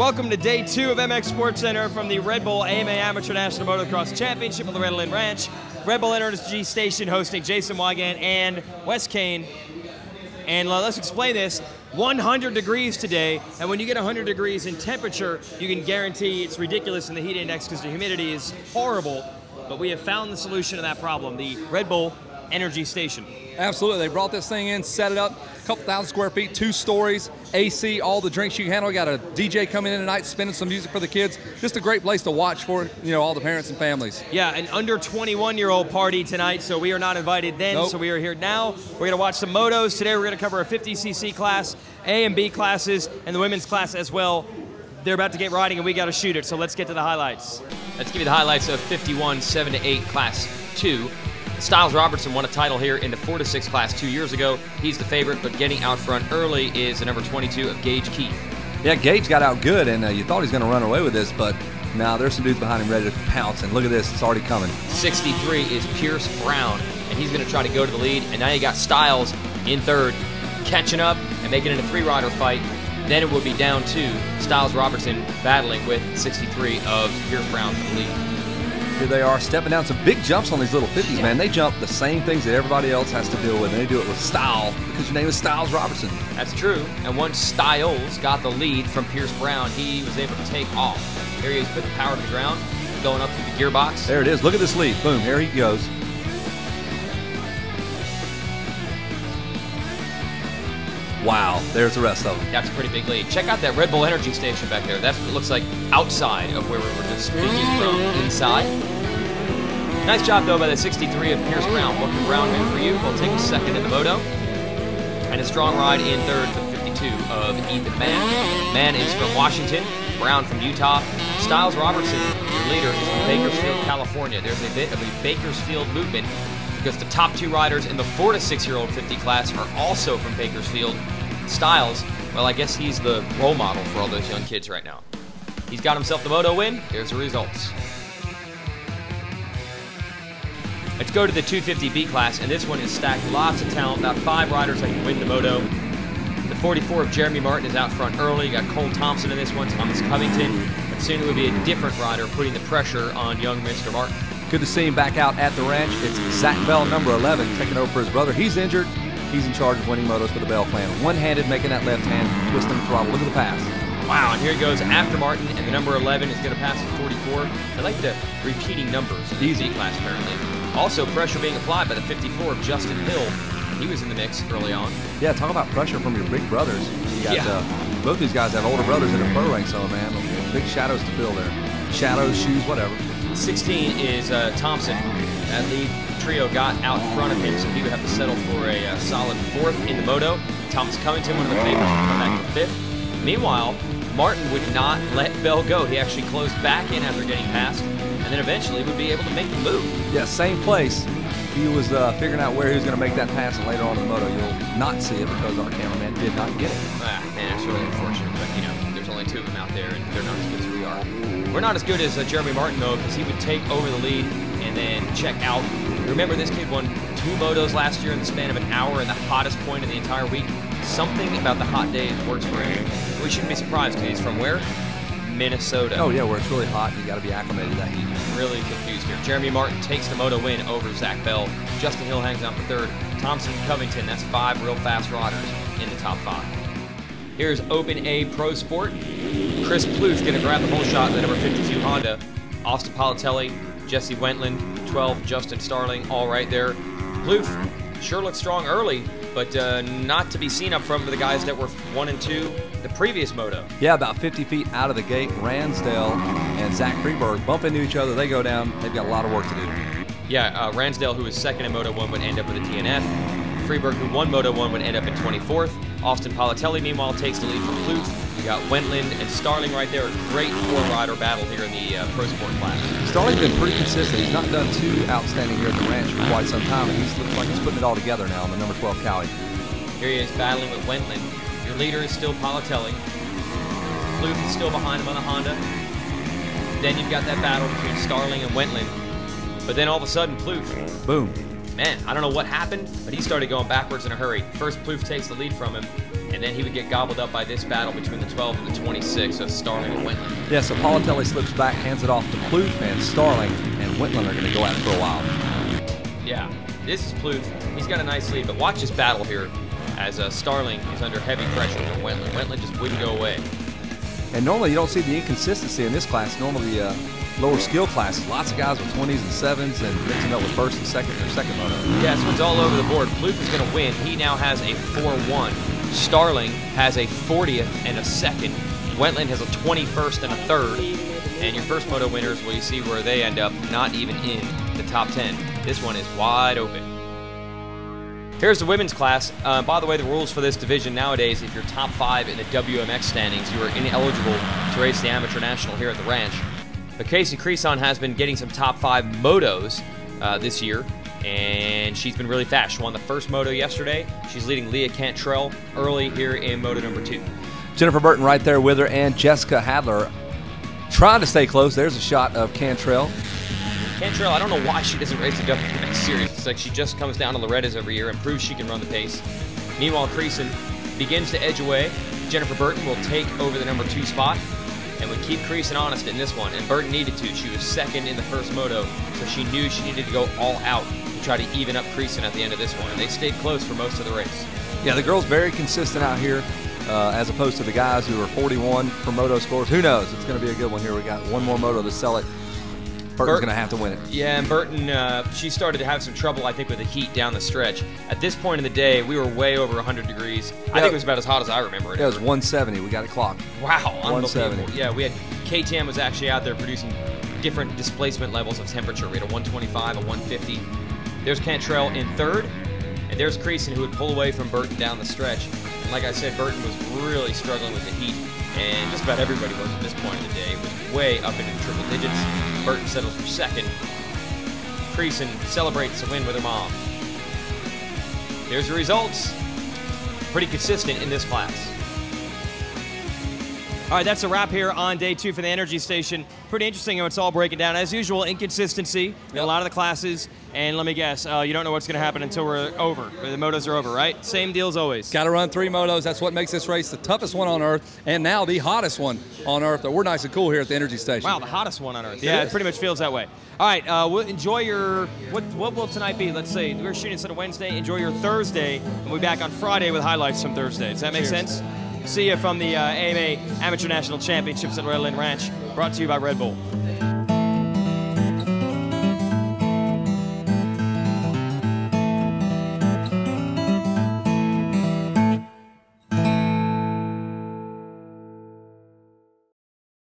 Welcome to day 2 of MX SportsCenter from the Red Bull AMA Amateur National Motocross Championship on Loretta Lynn Ranch. Red Bull Energy Station hosting Jason Wygant and Wes Kane. And let's explain this. 100 degrees today, and when you get 100 degrees in temperature, you can guarantee it's ridiculous in the heat index because the humidity is horrible. But we have found the solution to that problem, the Red Bull Energy Station. Absolutely, they brought this thing in, set it up, a couple thousand square feet, 2 stories, AC, all the drinks you can handle. We got a DJ coming in tonight, spinning some music for the kids. Just a great place to watch for, all the parents and families. Yeah, an under 21-year-old party tonight, so we are not invited then. Nope. So we are here now. We're going to watch some motos. Today we're going to cover a 50cc class, A and B classes, and the women's class as well. They're about to get riding, and we got to shoot it, so let's get to the highlights. Let's give you the highlights of 51 7-8 Class 2. Stilez Robertson won a title here in the 4-6 class 2 years ago. He's the favorite, but getting out front early is the number 22 of Gage Keith. Yeah, Gage got out good, and you thought he was going to run away with this, but now there's some dudes behind him ready to pounce, and look at this, it's already coming. 63 is Pierce Brown, and he's going to try to go to the lead, and now you got Stilez in third, catching up and making it a 3-rider fight. Then it will be down to Stilez Robertson battling with 63 of Pierce Brown for the lead. Here they are stepping down some big jumps on these little 50s, man. They jump the same things that everybody else has to deal with, and they do it with style because your name is Stilez Robertson. That's true. And once Stilez got the lead from Pierce Brown, he was able to take off. Here he is, put the power to the ground, going up through the gearbox. There it is. Look at this lead. Boom. Here he goes. Wow, there's the rest of them. That's a pretty big lead. Check out that Red Bull Energy Station back there. That's what it looks like outside of where we were just speaking from inside. Nice job, though, by the 63 of Pierce Brown. What can Brown do for you? We'll take a second in the Moto. And a strong ride in third for the 52 of Ethan Mann. Mann is from Washington, Brown from Utah. Stilez Robertson, your leader, is from Bakersfield, California. There's a bit of a Bakersfield movement because the top 2 riders in the 4-6-year-old 50 class are also from Bakersfield. Stilez, well, I guess he's the role model for all those young kids right now. He's got himself the Moto win. Here's the results. Let's go to the 250B class, and this one is stacked. Lots of talent, about 5 riders that can win the Moto. The 44 of Jeremy Martin is out front early. You got Cole Thompson in this one, Thomas Covington. But soon it will be a different rider putting the pressure on young Mr. Martin. Good to see him back out at the ranch. It's Zach Bell, number 11, taking over for his brother. He's injured. He's in charge of winning motos for the Bell clan. One-handed, making that left hand, twisting the throttle. Look at the pass. Wow, and here he goes after Martin, and the number 11 is going to pass at 44. I like the repeating numbers in the Z class, apparently. Also, pressure being applied by the 54 of Justin Hill. He was in the mix early on. Yeah, talk about pressure from your big brothers. You got, both these guys have older brothers in the pro ranks, so man, big shadows to fill there. Shadows, shoes, whatever. 16 is Thompson. That lead trio got out in front of him, so he would have to settle for a solid 4th in the Moto. Thomas Covington, one of the favorites, to come back to 5th. Meanwhile, Martin would not let Bell go. He actually closed back in after getting past, and then eventually would be able to make the move. Yeah, same place. He was figuring out where he was going to make that pass, and later on in the Moto, you'll not see it because our cameraman did not get it. Man, it's really unfortunate, but there's only 2 of them out there, and they're not as good as we are. We're not as good as Jeremy Martin, though, because he would take over the lead and then check out. Remember, this kid won 2 motos last year in the span of an hour in the hottest point of the entire week. Something about the hot days works for him. We shouldn't be surprised because he's from where? Minnesota. Oh, yeah, where it's really hot and you got to be acclimated to that heat. Really confused here. Jeremy Martin takes the Moto win over Zach Bell. Justin Hill hangs out for 3rd. Thompson Covington, that's 5 real fast riders in the top 5. Here's Open A Pro Sport. Chris Plouffe going to grab the whole shot in the number 52 Honda. Austin Politelli, Jesse Wentland, 12 Justin Starling, all right there. Plouffe sure looked strong early, but not to be seen up front for the guys that were 1 and 2 the previous Moto. Yeah, about 50 feet out of the gate, Ransdale and Zach Freeberg bump into each other. They go down. They've got a lot of work to do. Yeah, Ransdale, who was 2nd in Moto 1, would end up with a DNF. Freeberg, who won Moto 1, would end up in 24th. Austin Politelli, meanwhile, takes the lead from Plouffe. We got Wentland and Starling right there. A great 4-rider battle here in the Pro Sport class. Starling's been pretty consistent. He's not done too outstanding here at the ranch for quite some time, and he looks like he's putting it all together now on the number 12 Cali. Here he is battling with Wentland. Your leader is still Politelli. Plouffe is still behind him on the Honda. Then you've got that battle between Starling and Wentland. But then all of a sudden, Plouffe. Boom. man, I don't know what happened, but he started going backwards in a hurry. First, Plouffe takes the lead from him, and then he would get gobbled up by this battle between the 12 and the 26 of Starling and Wentland. Yeah, so Politelli slips back, hands it off to Plouffe, and Starling and Wentland are going to go at it for a while. Yeah, this is Plouffe. He's got a nice lead, but watch this battle here as Starling is under heavy pressure from Wentland. Wentland just wouldn't go away. And normally you don't see the inconsistency in this class. Normally lower skill classes, lots of guys with 20s and 7s and mixing up with first and second or second moto. Yeah, this one's all over the board. Plouffe is going to win. He now has a 4-1. Starling has a 40th and a 2nd. Wentland has a 21st and a 3rd. And your first moto winners, well, you see where they end up, not even in the top 10. This one is wide open. Here's the women's class. By the way, the rules for this division nowadays, if you're top 5 in the WMX standings, you are ineligible to race the Amateur National here at the ranch. But Kasie Creson has been getting some top 5 motos this year, and she's been really fast. She won the first moto yesterday. She's leading Leah Cantrell early here in moto number 2. Jennifer Burton right there with her, and Jessica Hadler trying to stay close. There's a shot of Cantrell. Cantrell, I don't know why she doesn't race the WMX series. It's like she just comes down to Loretta's every year and proves she can run the pace. Meanwhile, Creson begins to edge away. Jennifer Burton will take over the number 2 spot and would keep Creson honest in this one, and Burton needed to. She was 2nd in the first moto, so she knew she needed to go all out to try to even up Creson at the end of this one, and they stayed close for most of the race. Yeah, the girls very consistent out here, as opposed to the guys who are 41 for moto scores. Who knows? It's going to be a good one here. We got one more moto to sell it. Burton's going to have to win it. Yeah, and Burton, she started to have some trouble, I think, with the heat down the stretch. At this point in the day, we were way over 100 degrees. I think it was about as hot as I remember it. Yeah, it was 170. We got it clocked. Wow, 170. unbelievable. Yeah, we had KTM was actually out there producing different displacement levels of temperature. We had a 125, a 150. There's Cantrell in 3rd, and there's Creson, who would pull away from Burton down the stretch. And like I said, Burton was really struggling with the heat, and just about everybody was at this point in the day. It was way up into the triple digits. Burton settles for 2nd. Creson celebrates a win with her mom. There's the results. Pretty consistent in this class. All right, that's a wrap here on day 2 for the Energy Station. Pretty interesting how it's all breaking down. As usual, inconsistency in a lot of the classes. And let me guess, you don't know what's going to happen until we're over. The motos are over, right? Same deal as always. Got to run 3 motos. That's what makes this race the toughest one on earth, and now the hottest one on earth. We're nice and cool here at the Energy Station. Wow, the hottest one on earth. Yeah, it pretty much feels that way. All right, we'll enjoy your, what will tonight be? Let's say we're shooting instead of Wednesday. Enjoy your Thursday, and we'll be back on Friday with highlights from Thursday. Does that make sense? See you from the AMA Amateur National Championships at Loretta Lynn Ranch, brought to you by Red Bull.